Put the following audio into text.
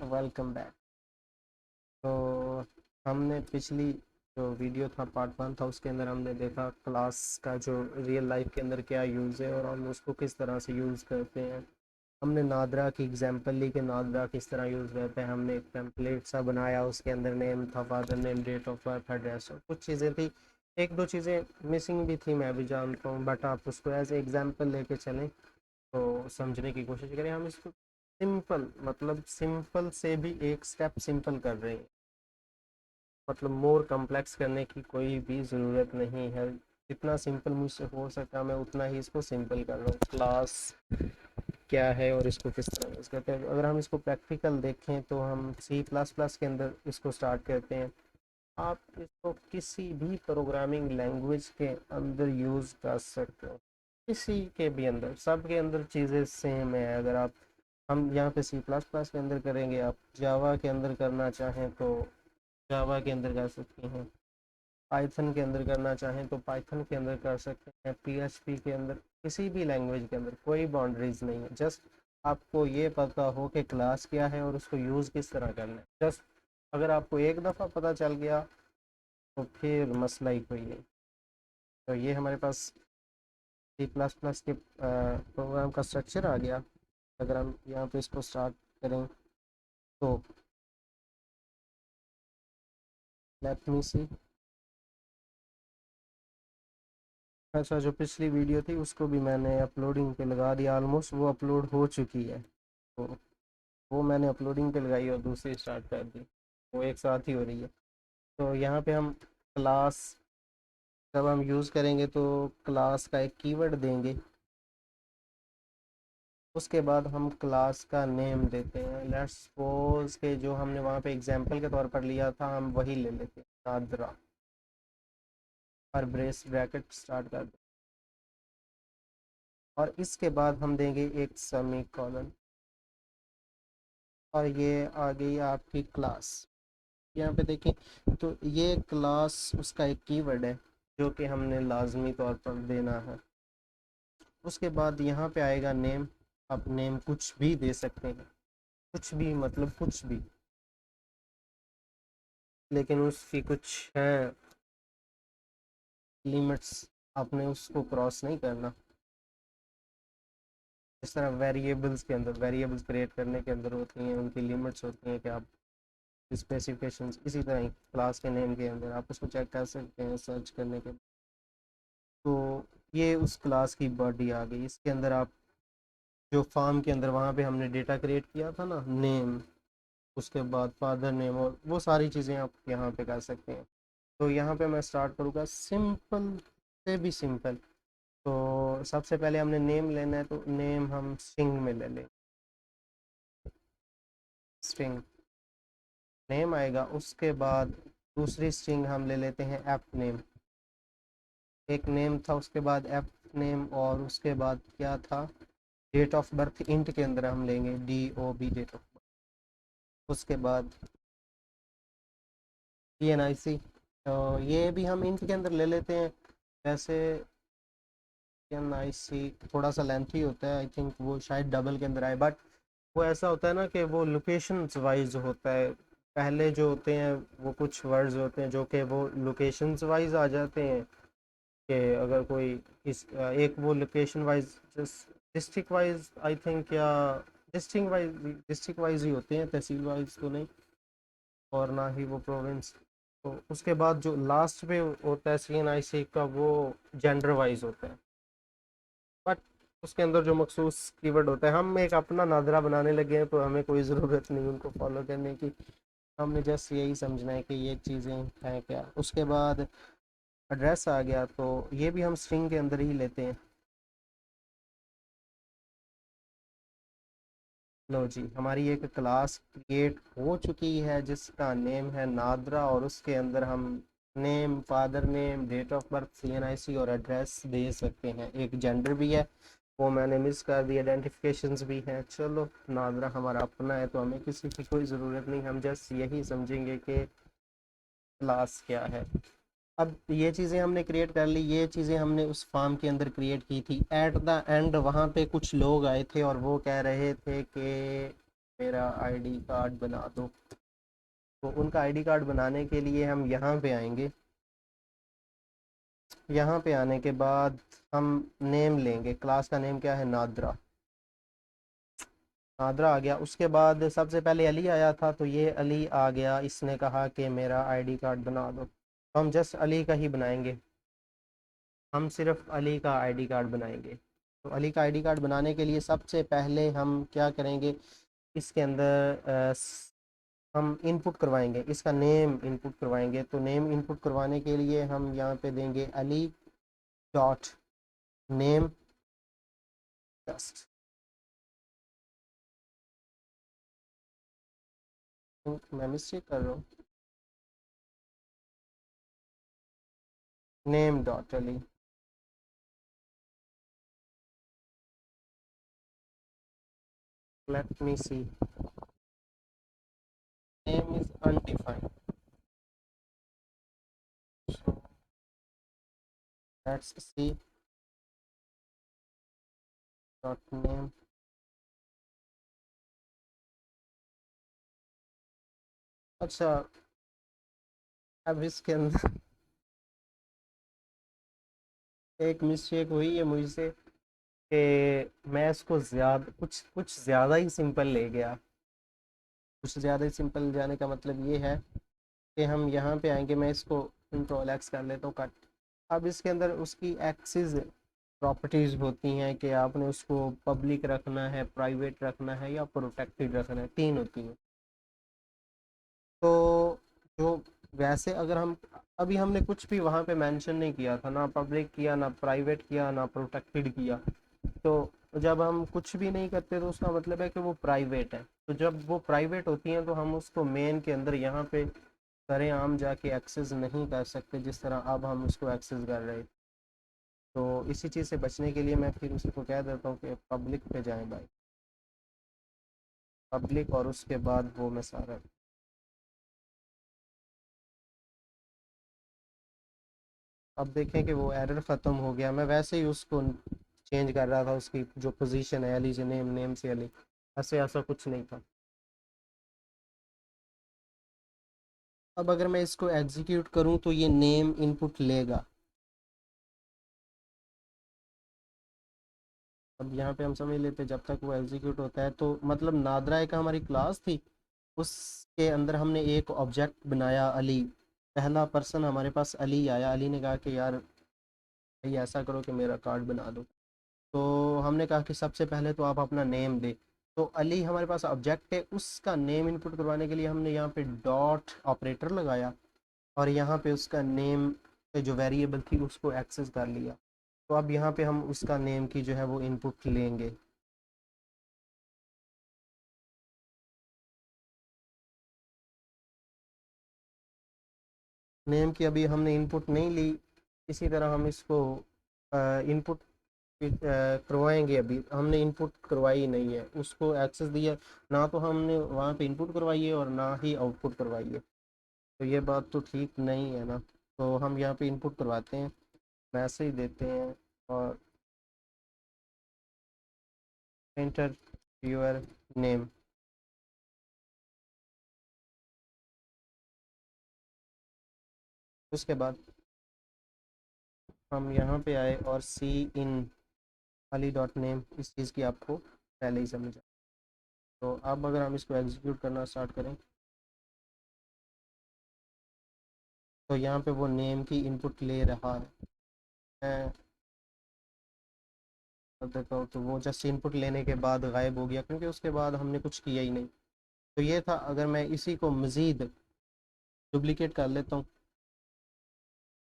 Welcome back. तो हमने पिछली जो वीडियो था पार्ट 1 था, उसके अंदर हमने देखा क्लास का जो रियल लाइफ के अंदर क्या यूज़ है और हम उसको किस तरह से यूज़ करते हैं। हमने नादरा की एग्जांपल ली कि नादरा किस तरह यूज़ करते हैं। हमने एक टेम्पलेट सा बनाया, उसके अंदर नेम था, father name, date of birth, address और कुछ चीज़ें थी। एक दो चीज़ें मिसिंग भी थी, मैं भी जानता हूँ, बट आप उसको एज ए एग्जाम्पल लेके चलें तो समझने की कोशिश करें। हम इसको सिंपल, मतलब सिंपल से भी एक स्टेप सिंपल कर रहे हैं, मतलब मोर कम्प्लेक्स करने की कोई भी ज़रूरत नहीं है। जितना सिंपल मुझसे हो सका मैं उतना ही इसको सिंपल कर रहा हूँ। क्लास क्या है और इसको किस तरह यूज़ करते हैं। अगर हम इसको प्रैक्टिकल देखें तो हम सी प्लस प्लस के अंदर इसको स्टार्ट करते हैं। आप इसको किसी भी प्रोग्रामिंग लैंग्वेज के अंदर यूज़ कर सकते हो, किसी के भी अंदर, सब के अंदर चीज़ें सेम है। अगर आप, हम यहाँ पे सी प्लस प्लस के अंदर करेंगे, आप जावा के अंदर करना चाहें तो जावा के अंदर कर सकते हैं, पाइथन के अंदर करना चाहें तो पाइथन के अंदर कर सकते हैं, पीएचपी के अंदर, किसी भी लैंग्वेज के अंदर कोई बाउंड्रीज नहीं है। जस्ट आपको ये पता हो कि क्लास क्या है और उसको यूज़ किस तरह करना है। जस्ट अगर आपको एक दफ़ा पता चल गया तो फिर मसला ही कोई नहीं। तो ये हमारे पास सी प्लस प्लस के प्रोग्राम का स्ट्रक्चर आ गया। अगर हम यहाँ पे इसको स्टार्ट करें तो लेट मी सी। अच्छा, जो पिछली वीडियो थी उसको भी मैंने अपलोडिंग पे लगा दिया, ऑलमोस्ट वो अपलोड हो चुकी है। तो वो मैंने अपलोडिंग पे लगाई और दूसरी स्टार्ट कर दी, वो एक साथ ही हो रही है। तो यहाँ पे हम क्लास जब हम यूज़ करेंगे तो क्लास का एक कीवर्ड देंगे, उसके बाद हम क्लास का नेम देते हैं। लेट्स सपोज के जो हमने वहाँ पे एग्जांपल के तौर पर लिया था हम वही ले लेते हैं, नादरा, और ब्रेस ब्रैकेट स्टार्ट कर दें। और इसके बाद हम देंगे एक सेमी कॉलन, और ये आ गई आपकी क्लास। यहाँ पे देखें तो ये क्लास उसका एक कीवर्ड है जो कि हमने लाजमी तौर पर देना है। उसके बाद यहाँ पे आएगा नेम। आप नेम कुछ भी दे सकते हैं, कुछ भी मतलब कुछ भी, लेकिन उसकी कुछ है लिमिट्स, आपने उसको क्रॉस नहीं करना। इस तरह वेरिएबल्स के अंदर, वेरिएबल्स क्रिएट करने के अंदर होती हैं, उनकी लिमिट्स होती हैं कि आप स्पेसिफिकेशंस, इसी तरह ही क्लास के नेम के अंदर आप उसको चेक कर सकते हैं सर्च करने के। तो ये उस क्लास की बॉडी आ गई। इसके अंदर आप जो फॉर्म के अंदर वहाँ पे हमने डेटा क्रिएट किया था ना, नेम, उसके बाद फादर नेम, और वो सारी चीज़ें आप यहाँ पे कर सकते हैं। तो यहाँ पे मैं स्टार्ट करूँगा सिंपल से भी सिंपल। तो सबसे पहले हमने नेम लेना है, तो नेम हम स्ट्रिंग में ले लें। स्ट्रिंग नेम आएगा, उसके बाद दूसरी स्ट्रिंग हम ले लेते हैं एप नेम। एक नेम था, उसके बाद एप नेम, और उसके बाद क्या था, डेट ऑफ बर्थ इंट के अंदर हम लेंगे DOB, डेट ऑफ बर्थ। उसके बाद PNIC, तो ये भी हम इंट के अंदर ले लेते हैं। वैसे PNIC थोड़ा सा लेंथी होता है, आई थिंक वो शायद डबल के अंदर आए, बट वो ऐसा होता है ना कि वो लोकेशन वाइज होता है। पहले जो होते हैं वो कुछ वर्ड्स होते हैं जो कि वो लोकेशंस वाइज आ जाते हैं, कि अगर कोई इस एक वो location wise, district wise I think, या डिस्ट्रिक्ट वाइज ही होते हैं, तहसील वाइज तो नहीं, और ना ही वो प्रोविंस। तो उसके बाद जो लास्ट पे होता है CNIC का, वो जेंडर वाइज होता है, बट उसके अंदर जो मखसूस कीवर्ड होता है, हम एक अपना नादरा बनाने लगे हैं तो हमें कोई ज़रूरत नहीं उनको फॉलो करने की। हमने जस्ट यही समझना है कि ये चीज़ें हैं क्या। उसके बाद एड्रेस आ गया, तो ये भी हम स्ट्रिंग के अंदर ही लेते हैं। लो जी, हमारी एक क्लास क्रिएट हो चुकी है जिसका नेम है नादरा, और उसके अंदर हम name, father name, date of birth, CNIC और एड्रेस दे सकते हैं। एक जेंडर भी है, वो मैंने मिस कर दी, आइडेंटिफिकेशंस भी हैं। चलो, नादरा हमारा अपना है तो हमें किसी की कोई ज़रूरत नहीं, हम जस्ट यही समझेंगे कि क्लास क्या है। अब ये चीज़ें हमने क्रिएट कर ली, ये चीज़ें हमने उस फॉर्म के अंदर क्रिएट की थी। एट द एंड वहाँ पे कुछ लोग आए थे और वो कह रहे थे कि मेरा आईडी कार्ड बना दो। तो उनका आईडी कार्ड बनाने के लिए हम यहाँ पे आएंगे। यहाँ पे आने के बाद हम नेम लेंगे, क्लास का नेम क्या है, नादरा। नादरा आ गया। उसके बाद सबसे पहले अली आया था, तो ये अली आ गया, इसने कहा कि मेरा आईडी कार्ड बना दो, तो हम जस्ट अली का ही बनाएंगे। हम सिर्फ अली का आईडी कार्ड बनाएंगे। तो अली का आईडी कार्ड बनाने के लिए सबसे पहले हम क्या करेंगे, इसके अंदर हम इनपुट करवाएंगे, इसका नेम इनपुट करवाएंगे। तो नेम इनपुट करवाने के लिए हम यहाँ पे देंगे अली डॉट नेम टेस्ट। मैं मिस्टेक कर रहा हूँ, name dot Ali. let me see, name is undefined, so let's see dot name। अच्छा, अब इसके अंदर एक मिस्टेक हुई है मुझसे कि मैं इसको ज़्यादा कुछ कुछ ज़्यादा ही सिंपल ले गया। कुछ ज़्यादा ही सिंपल जाने का मतलब ये है कि हम यहाँ पे आएंगे, मैं इसको कंट्रोल एक्स कर लेता हूँ, कट। अब इसके अंदर उसकी एक्सिस प्रॉपर्टीज़ होती हैं कि आपने उसको पब्लिक रखना है, प्राइवेट रखना है या प्रोटेक्टेड रखना है, तीन होती हैं। तो जो वैसे अगर हम अभी हमने कुछ भी वहाँ पे मेंशन नहीं किया था, ना पब्लिक किया, ना प्राइवेट किया, ना प्रोटेक्टेड किया। तो जब हम कुछ भी नहीं करते तो उसका मतलब है कि वो प्राइवेट है। तो जब वो प्राइवेट होती हैं तो हम उसको मेन के अंदर यहाँ पे सरेआम जाके एक्सेस नहीं कर सकते, जिस तरह अब हम उसको एक्सेस कर रहे हैं। तो इसी चीज़ से बचने के लिए मैं फिर उसी को कह देता हूँ कि पब्लिक पे जाएं भाई, पब्लिक, और उसके बाद वो मैं सारा। अब देखें कि वो एरर ख़त्म हो गया। मैं वैसे ही उसको चेंज कर रहा था, उसकी जो पोजीशन है, अली से नेम, नेम से अली, ऐसे ऐसा कुछ नहीं था। अब अगर मैं इसको एग्जीक्यूट करूं तो ये नेम इनपुट लेगा। अब यहाँ पे हम समझ लेते हैं, जब तक वो एग्जीक्यूट होता है तो मतलब नादरा एक हमारी क्लास थी, उसके अंदर हमने एक ऑब्जेक्ट बनाया अली। पहला पर्सन हमारे पास अली आया, अली ने कहा कि यार भाई ऐसा करो कि मेरा कार्ड बना दो। तो हमने कहा कि सबसे पहले तो आप अपना नेम दे। तो अली हमारे पास ऑब्जेक्ट है, उसका नेम इनपुट करवाने के लिए हमने यहाँ पे डॉट ऑपरेटर लगाया, और यहाँ पे उसका नेम जो वेरिएबल थी उसको एक्सेस कर लिया। तो अब यहाँ पे हम उसका नेम की जो है वो इनपुट लेंगे। नेम की अभी हमने इनपुट नहीं ली, इसी तरह हम इसको इनपुट करवाएंगे। अभी हमने इनपुट करवाई नहीं है, उसको एक्सेस दिया ना, तो हमने वहाँ पे इनपुट करवाई है और ना ही आउटपुट करवाई है। तो ये बात तो ठीक नहीं है ना। तो हम यहाँ पे इनपुट करवाते हैं, मैसेज देते हैं और एंटर योर नेम। उसके बाद हम यहाँ पे आए और सी इन अली डॉट नेम, इस चीज़ की आपको पहले ही समझ आ। तो अब अगर हम इसको एग्जीक्यूट करना स्टार्ट करें तो यहाँ पे वो नेम की इनपुट ले रहा है। मैं अब देखता हूँ तो वो जस्ट इनपुट लेने के बाद गायब हो गया, क्योंकि उसके बाद हमने कुछ किया ही नहीं। तो ये था। अगर मैं इसी को मज़ीद डुप्लिकेट कर लेता हूँ